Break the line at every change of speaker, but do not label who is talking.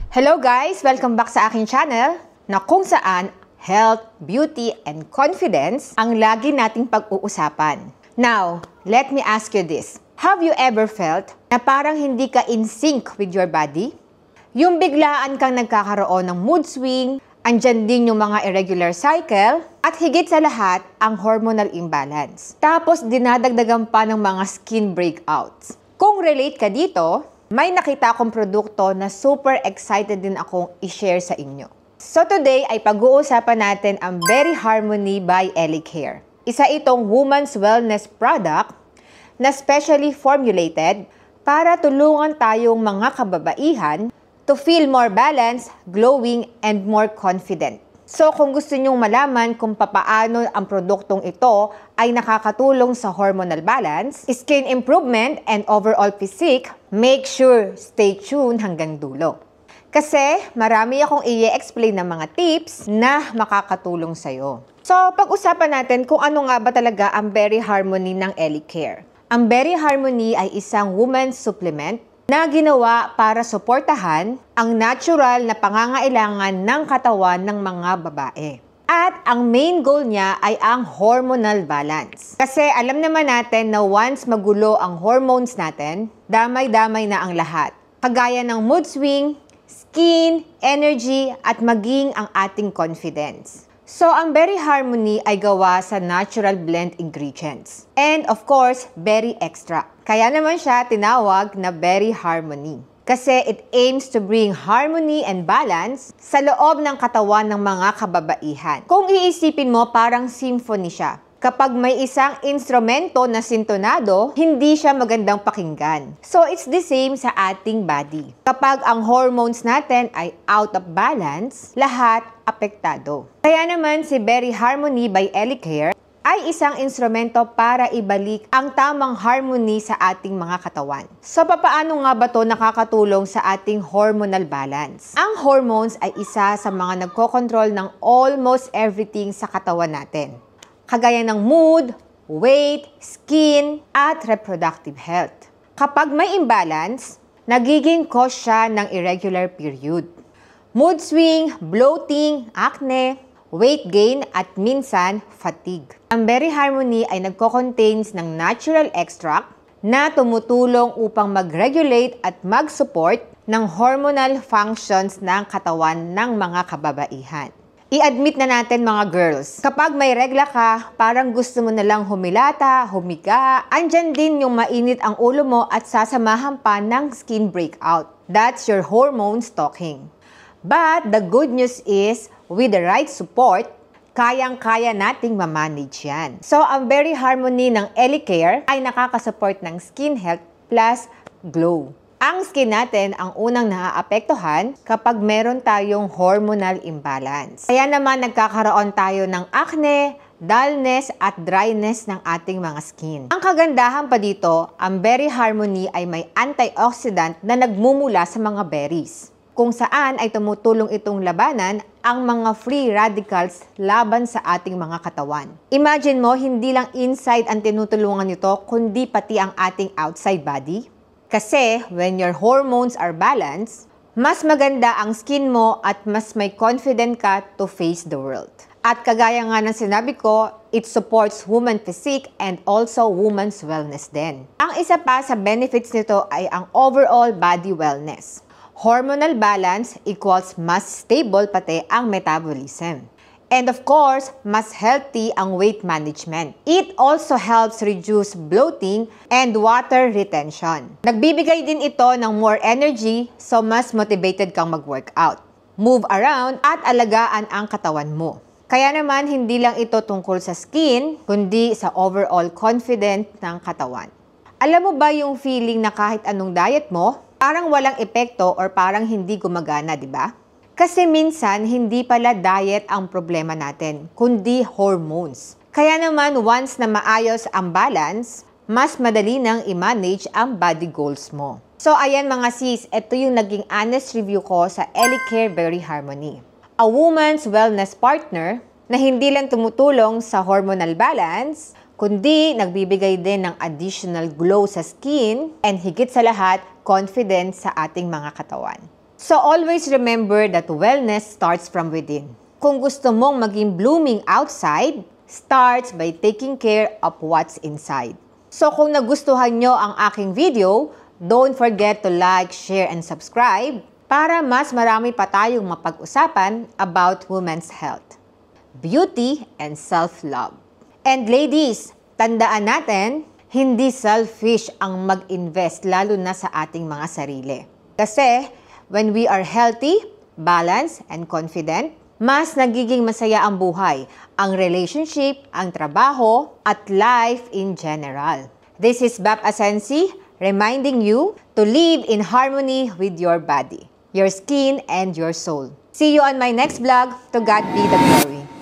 Hello guys! Welcome back sa aking channel na kung saan health, beauty, and confidence ang lagi nating pag-uusapan. Now, let me ask you this. Have you ever felt na parang hindi ka in sync with your body? Yung biglaan kang nagkakaroon ng mood swing, andyan din yung mga irregular cycle, at higit sa lahat, ang hormonal imbalance. Tapos dinadagdagan pa ng mga skin breakouts. Kung relate ka dito, may nakita akong produkto na super excited din akong i-share sa inyo. So today ay pag-uusapan natin ang Berry Harmony by Elicare. Isa itong woman's wellness product na specially formulated para tulungan tayong mga kababaihan to feel more balanced, glowing, and more confident. So kung gusto nyong malaman kung papaano ang produktong ito ay nakakatulong sa hormonal balance, skin improvement, and overall physique, make sure stay tuned hanggang dulo. Kasi marami akong i-explain ng mga tips na makakatulong sa'yo. So pag-usapan natin kung ano nga ba talaga ang Berry Harmony ng Elicare. Ang Berry Harmony ay isang woman's supplement na ginawa para suportahan ang natural na pangangailangan ng katawan ng mga babae. At ang main goal niya ay ang hormonal balance. Kasi alam naman natin na once magulo ang hormones natin, damay-damay na ang lahat. Kagaya ng mood swing, skin, energy, at maging ang ating confidence. So, ang Berry Harmony ay gawa sa natural blend ingredients. And of course, berry extract. Kaya naman siya tinawag na Berry Harmony. Kasi it aims to bring harmony and balance sa loob ng katawan ng mga kababaihan. Kung iisipin mo, parang symphony siya. Kapag may isang instrumento na sintonado, hindi siya magandang pakinggan. So, it's the same sa ating body. Kapag ang hormones natin ay out of balance, lahat apektado. Kaya naman si Berry Harmony by Elicare ay isang instrumento para ibalik ang tamang harmony sa ating mga katawan. So, papaano nga ba ito nakakatulong sa ating hormonal balance? Ang hormones ay isa sa mga nagkokontrol ng almost everything sa katawan natin. Kagaya ng mood, weight, skin, at reproductive health. Kapag may imbalance, nagiging cause siya ng irregular period. Mood swing, bloating, acne, weight gain, at minsan, fatigue. Ang Berry Harmony ay nagko-contains ng natural extract na tumutulong upang mag-regulate at mag-support ng hormonal functions ng katawan ng mga kababaihan. I-admit na natin mga girls, kapag may regla ka, parang gusto mo na lang humilata, humiga, andyan din yung mainit ang ulo mo at sasamahan pa ng skin breakout. That's your hormones talking. But the good news is, with the right support, kayang-kaya nating ma-manage yan. So, ang Berry Harmony ng Elicare ay nakakasupport ng skin health plus glow. Ang skin natin ang unang naaapektuhan kapag meron tayong hormonal imbalance. Kaya naman nagkakaroon tayo ng acne, dullness at dryness ng ating mga skin. Ang kagandahan pa dito, ang Berry Harmony ay may antioxidant na nagmumula sa mga berries, kung saan ay tumutulong itong labanan ang mga free radicals laban sa ating mga katawan. Imagine mo, hindi lang inside ang tinutulungan nito, kundi pati ang ating outside body. Kasi when your hormones are balanced, mas maganda ang skin mo at mas may confident ka to face the world. At kagaya nga ng sinabi ko, it supports woman physique and also woman's wellness din. Ang isa pa sa benefits nito ay ang overall body wellness. Hormonal balance equals mas stable pati ang metabolism. And of course, mas healthy ang weight management. It also helps reduce bloating and water retention. Nagbibigay din ito ng more energy, so mas motivated kang mag-workout, move around, at alagaan ang katawan mo. Kaya naman, hindi lang ito tungkol sa skin, kundi sa overall confidence ng katawan. Alam mo ba yung feeling na kahit anong diet mo, parang walang epekto or parang hindi gumagana, di ba? Kasi minsan, hindi pala diet ang problema natin, kundi hormones. Kaya naman, once na maayos ang balance, mas madali nang i-manage ang body goals mo. So, ayan mga sis, ito yung naging honest review ko sa Elicare Berry Harmony. A woman's wellness partner na hindi lang tumutulong sa hormonal balance, kundi nagbibigay din ng additional glow sa skin and higit sa lahat, confidence sa ating mga katawan. So always remember that wellness starts from within. Kung gusto mong maging blooming outside, starts by taking care of what's inside. So kung nagustuhan nyo ang aking video, don't forget to like, share, and subscribe para mas marami pa tayong mapag-usapan about women's health, beauty, and self-love. And ladies, tandaan natin, hindi selfish ang mag-invest lalo na sa ating mga sarili. Kasi when we are healthy, balanced, and confident, mas nagiging masaya ang buhay, ang relationship, ang trabaho, at life in general. This is Bap Asensi, reminding you to live in harmony with your body, your skin, and your soul. See you on my next vlog. To God be the glory.